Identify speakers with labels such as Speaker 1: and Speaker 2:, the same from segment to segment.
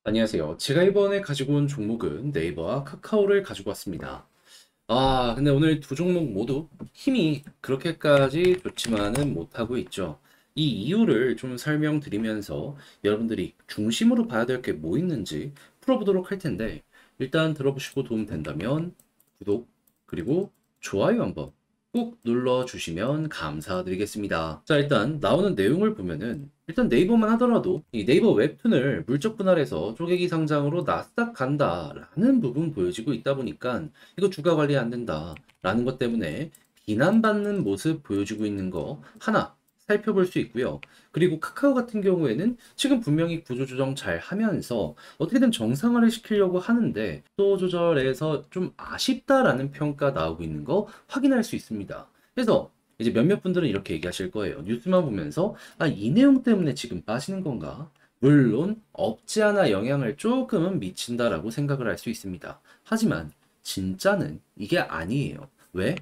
Speaker 1: 안녕하세요. 제가 이번에 가지고 온 종목은 네이버와 카카오를 가지고 왔습니다. 근데 오늘 두 종목 모두 힘이 그렇게까지 좋지만은 못하고 있죠. 이 이유를 좀 설명드리면서 여러분들이 중심으로 봐야 될 게 뭐 있는지 풀어보도록 할 텐데, 일단 들어보시고 도움 된다면 구독, 그리고 좋아요 한번 꾹 눌러주시면 감사드리겠습니다. 자, 일단 나오는 내용을 보면은 일단 네이버만 하더라도 이 네이버 웹툰을 물적 분할해서 쪼개기 상장으로 나스닥 간다라는 부분 보여지고 있다 보니까 이거 주가 관리 안 된다라는 것 때문에 비난받는 모습 보여주고 있는 거 하나 살펴볼 수 있고요. 그리고 카카오 같은 경우에는 지금 분명히 구조조정 잘 하면서 어떻게든 정상화를 시키려고 하는데 또 조절해서 좀 아쉽다라는 평가 나오고 있는 거 확인할 수 있습니다. 그래서 이제 몇몇 분들은 이렇게 얘기하실 거예요. 뉴스만 보면서 이 내용 때문에 지금 빠지는 건가? 물론 없지 않아 영향을 조금은 미친다라고 생각을 할 수 있습니다. 하지만 진짜는 이게 아니에요. 왜?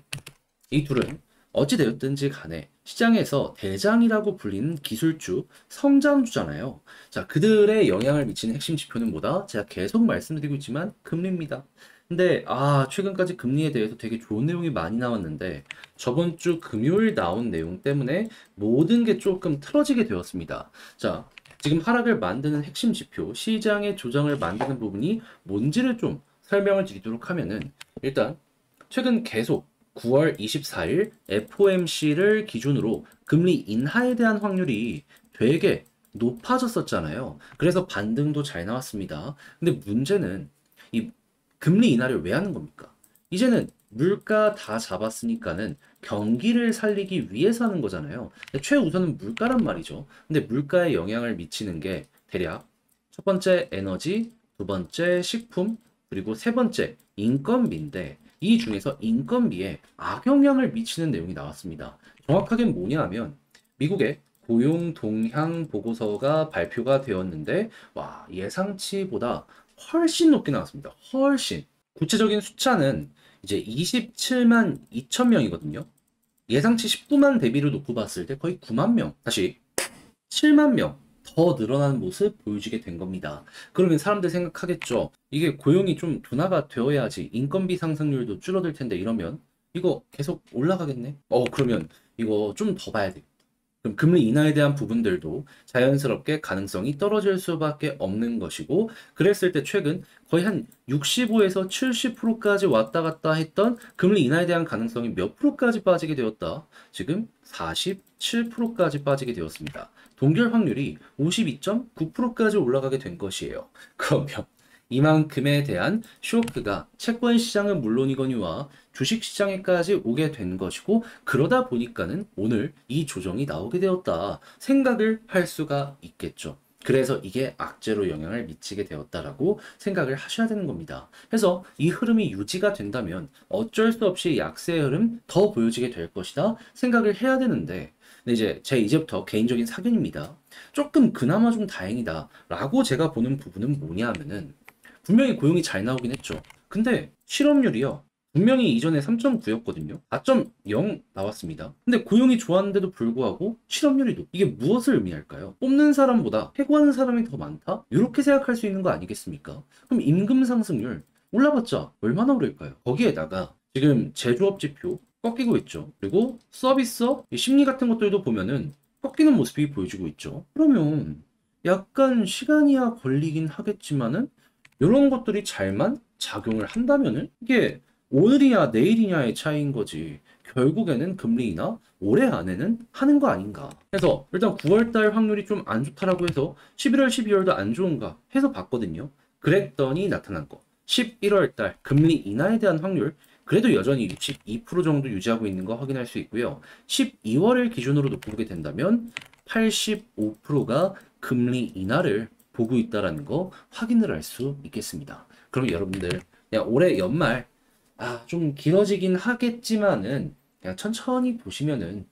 Speaker 1: 이 둘은 어찌되었든지 간에 시장에서 대장이라고 불리는 기술주, 성장주잖아요. 자, 그들의 영향을 미치는 핵심 지표는 뭐다? 제가 계속 말씀드리고 있지만 금리입니다. 근데 최근까지 금리에 대해서 되게 좋은 내용이 많이 나왔는데 저번 주 금요일 나온 내용 때문에 모든 게 조금 틀어지게 되었습니다. 자, 지금 하락을 만드는 핵심 지표, 시장의 조정을 만드는 부분이 뭔지를 좀 설명을 드리도록 하면은 일단 최근 계속 9월 24일 FOMC를 기준으로 금리 인하에 대한 확률이 되게 높아졌었잖아요. 그래서 반등도 잘 나왔습니다. 근데 문제는 이 금리 인하를 왜 하는 겁니까? 이제는 물가 다 잡았으니까는 경기를 살리기 위해서 하는 거잖아요. 최우선은 물가란 말이죠. 근데 물가에 영향을 미치는 게 대략 첫 번째 에너지, 두 번째 식품, 그리고 세 번째 인건비인데 이 중에서 인건비에 악영향을 미치는 내용이 나왔습니다. 정확하게 뭐냐 하면 미국의 고용 동향 보고서가 발표가 되었는데 예상치보다 훨씬 높게 나왔습니다. 훨씬. 구체적인 숫자는 이제 27만 2천 명이거든요. 예상치 19만 대비를 놓고 봤을 때 거의 9만 명, 다시 7만 명 더 늘어나는 모습 보여주게 된 겁니다. 그러면 사람들 생각하겠죠. 이게 고용이 좀 둔화가 되어야지 인건비 상승률도 줄어들 텐데 이러면 이거 계속 올라가겠네? 그러면 이거 좀 더 봐야 돼. 그럼 금리 인하에 대한 부분들도 자연스럽게 가능성이 떨어질 수밖에 없는 것이고, 그랬을 때 최근 거의 한 65에서 70%까지 왔다 갔다 했던 금리 인하에 대한 가능성이 몇 프로까지 빠지게 되었다? 지금 47%까지 빠지게 되었습니다. 동결 확률이 52.9%까지 올라가게 된 것이에요. 그러면 이만큼에 대한 쇼크가 채권 시장은 물론이거니와 주식 시장에까지 오게 된 것이고, 그러다 보니까는 오늘 이 조정이 나오게 되었다 생각을 할 수가 있겠죠. 그래서 이게 악재로 영향을 미치게 되었다라고 생각을 하셔야 되는 겁니다. 그래서 이 흐름이 유지가 된다면 어쩔 수 없이 약세의 흐름 더 보여지게 될 것이다 생각을 해야 되는데, 근데 이제 제 이제부터 개인적인 사견입니다. 조금 그나마 좀 다행이다라고 제가 보는 부분은 뭐냐 하면은 분명히 고용이 잘 나오긴 했죠. 근데 실업률이요. 분명히 이전에 3.9였거든요. 4.0 나왔습니다. 근데 고용이 좋았는데도 불구하고 실업률이 높. 이게 무엇을 의미할까요? 뽑는 사람보다 해고하는 사람이 더 많다? 이렇게 생각할 수 있는 거 아니겠습니까? 그럼 임금 상승률 올라봤자 얼마나 오를까요? 거기에다가 지금 제조업 지표 꺾이고 있죠. 그리고 서비스업, 심리 같은 것들도 보면은 꺾이는 모습이 보여지고 있죠. 그러면 약간 시간이야 걸리긴 하겠지만은 이런 것들이 잘만 작용을 한다면은 이게 오늘이냐 내일이냐의 차이인 거지. 결국에는 금리 인하 올해 안에는 하는 거 아닌가. 그래서 일단 9월달 확률이 좀 안 좋다라고 해서 11월, 12월도 안 좋은가 해서 봤거든요. 그랬더니 나타난 거. 11월달 금리 인하에 대한 확률 그래도 여전히 62% 정도 유지하고 있는 거 확인할 수 있고요. 12월을 기준으로 놓고 보게 된다면 85%가 금리 인하를 보고 있다라는 거 확인을 할 수 있겠습니다. 그럼 여러분들 그냥 올해 연말 좀 길어지긴 하겠지만은 그냥 천천히 보시면은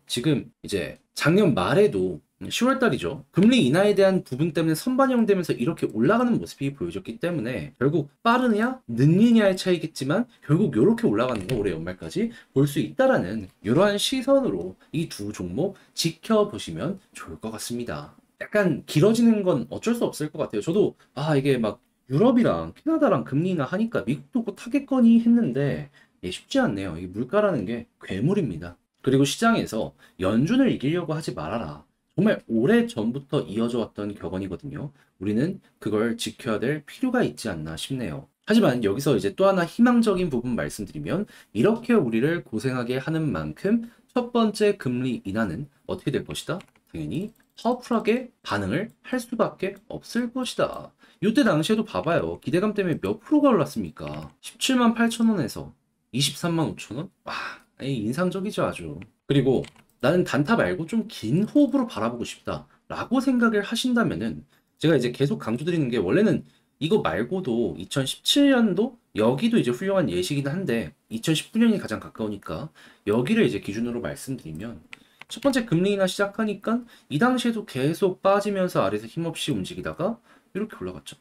Speaker 1: 지금 이제 작년 말에도 10월 달이죠. 금리 인하에 대한 부분 때문에 선반영되면서 이렇게 올라가는 모습이 보여졌기 때문에 결국 빠르냐 느느냐의 차이겠지만 결국 이렇게 올라가는 거 올해 연말까지 볼 수 있다라는 이러한 시선으로 이 두 종목 지켜보시면 좋을 것 같습니다. 약간 길어지는 건 어쩔 수 없을 것 같아요. 저도 이게 막 유럽이랑 캐나다랑 금리 인하 하니까 미국도 곧 타겠거니 했는데 쉽지 않네요. 이 물가라는 게 괴물입니다. 그리고 시장에서 연준을 이기려고 하지 말아라. 정말 오래 전부터 이어져 왔던 격언이거든요. 우리는 그걸 지켜야 될 필요가 있지 않나 싶네요. 하지만 여기서 이제 또 하나 희망적인 부분 말씀드리면 이렇게 우리를 고생하게 하는 만큼 첫 번째 금리 인하는 어떻게 될 것이다? 당연히 파워풀하게 반응을 할 수밖에 없을 것이다. 이때 당시에도 봐봐요. 기대감 때문에 몇 프로가 올랐습니까? 17만 8천 원에서 23만 5천 원? 와, 인상적이죠, 아주. 그리고 나는 단타 말고 좀 긴 호흡으로 바라보고 싶다. 라고 생각을 하신다면은 제가 이제 계속 강조드리는 게 원래는 이거 말고도 2017년도 여기도 이제 훌륭한 예시긴 한데 2019년이 가장 가까우니까 여기를 이제 기준으로 말씀드리면 첫 번째 금리 인하 시작하니까 이 당시에도 계속 빠지면서 아래에서 힘없이 움직이다가 이렇게 올라갔죠.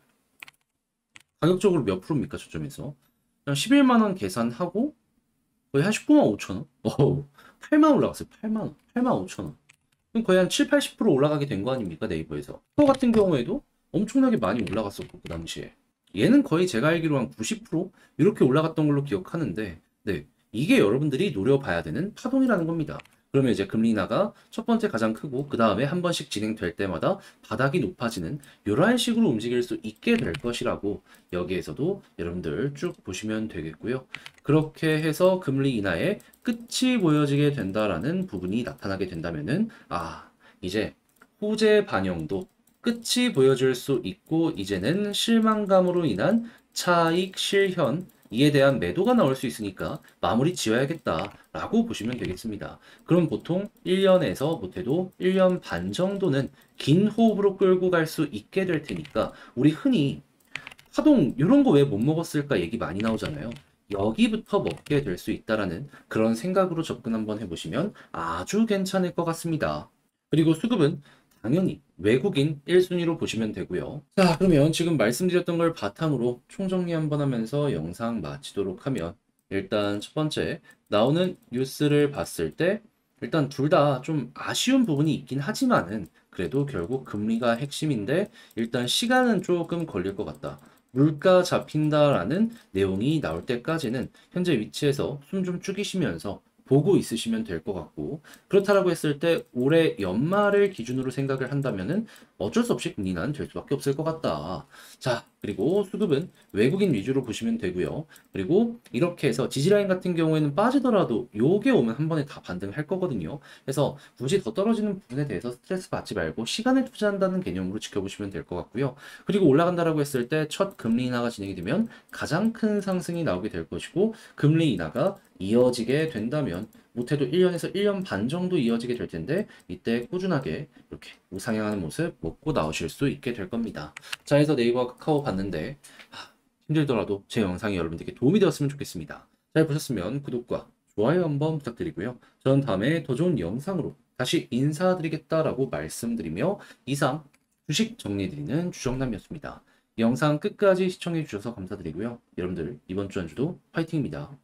Speaker 1: 가격적으로 몇 프로입니까, 저점에서? 그냥 11만 원 계산하고 거의 한 19만 5천 원? 8만 올라갔어요. 8만 원. 8만 5천 원. 그럼 거의 한 7, 80% 올라가게 된 거 아닙니까, 네이버에서? 또 같은 경우에도 엄청나게 많이 올라갔었고, 그 당시에. 얘는 거의 제가 알기로 한 90% 이렇게 올라갔던 걸로 기억하는데, 네. 이게 여러분들이 노려봐야 되는 파동이라는 겁니다. 그러면 이제 금리 인하가 첫 번째 가장 크고, 그 다음에 한 번씩 진행될 때마다 바닥이 높아지는 이러한 식으로 움직일 수 있게 될 것이라고 여기에서도 여러분들 쭉 보시면 되겠고요. 그렇게 해서 금리 인하의 끝이 보여지게 된다라는 부분이 나타나게 된다면은 이제 호재 반영도 끝이 보여질 수 있고 이제는 실망감으로 인한 차익 실현 이에 대한 매도가 나올 수 있으니까 마무리 지어야겠다라고 보시면 되겠습니다. 그럼 보통 1년에서 못해도 1년 반 정도는 긴 호흡으로 끌고 갈 수 있게 될 테니까 우리 흔히 파동 이런 거 왜 못 먹었을까 얘기 많이 나오잖아요. 여기부터 먹게 될 수 있다라는 그런 생각으로 접근 한번 해보시면 아주 괜찮을 것 같습니다. 그리고 수급은 당연히 외국인 1순위로 보시면 되고요. 자, 그러면 지금 말씀드렸던 걸 바탕으로 총정리 한번 하면서 영상 마치도록 하면 일단 첫 번째 나오는 뉴스를 봤을 때 일단 둘 다 좀 아쉬운 부분이 있긴 하지만은 그래도 결국 금리가 핵심인데 일단 시간은 조금 걸릴 것 같다. 물가 잡힌다라는 내용이 나올 때까지는 현재 위치에서 숨 좀 죽이시면서 보고 있으시면 될 것 같고 그렇다라고 했을 때 올해 연말을 기준으로 생각을 한다면은 어쩔 수 없이 금리 인하는 될 수밖에 없을 것 같다. 자, 그리고 수급은 외국인 위주로 보시면 되고요. 그리고 이렇게 해서 지지라인 같은 경우에는 빠지더라도 요게 오면 한 번에 다 반등할 거거든요. 그래서 굳이 더 떨어지는 부분에 대해서 스트레스 받지 말고 시간을 투자한다는 개념으로 지켜보시면 될 것 같고요. 그리고 올라간다라고 했을 때 첫 금리 인하가 진행이 되면 가장 큰 상승이 나오게 될 것이고 금리 인하가 이어지게 된다면 못해도 1년에서 1년 반 정도 이어지게 될 텐데 이때 꾸준하게 이렇게 우상향하는 모습 먹고 나오실 수 있게 될 겁니다. 자, 해서 네이버와 카카오 봤는데 힘들더라도 제 영상이 여러분들께 도움이 되었으면 좋겠습니다. 잘 보셨으면 구독과 좋아요 한번 부탁드리고요. 저는 다음에 더 좋은 영상으로 다시 인사드리겠다라고 말씀드리며 이상 주식 정리해드리는 주정남이었습니다. 영상 끝까지 시청해주셔서 감사드리고요. 여러분들 이번 주 한 주도 화이팅입니다.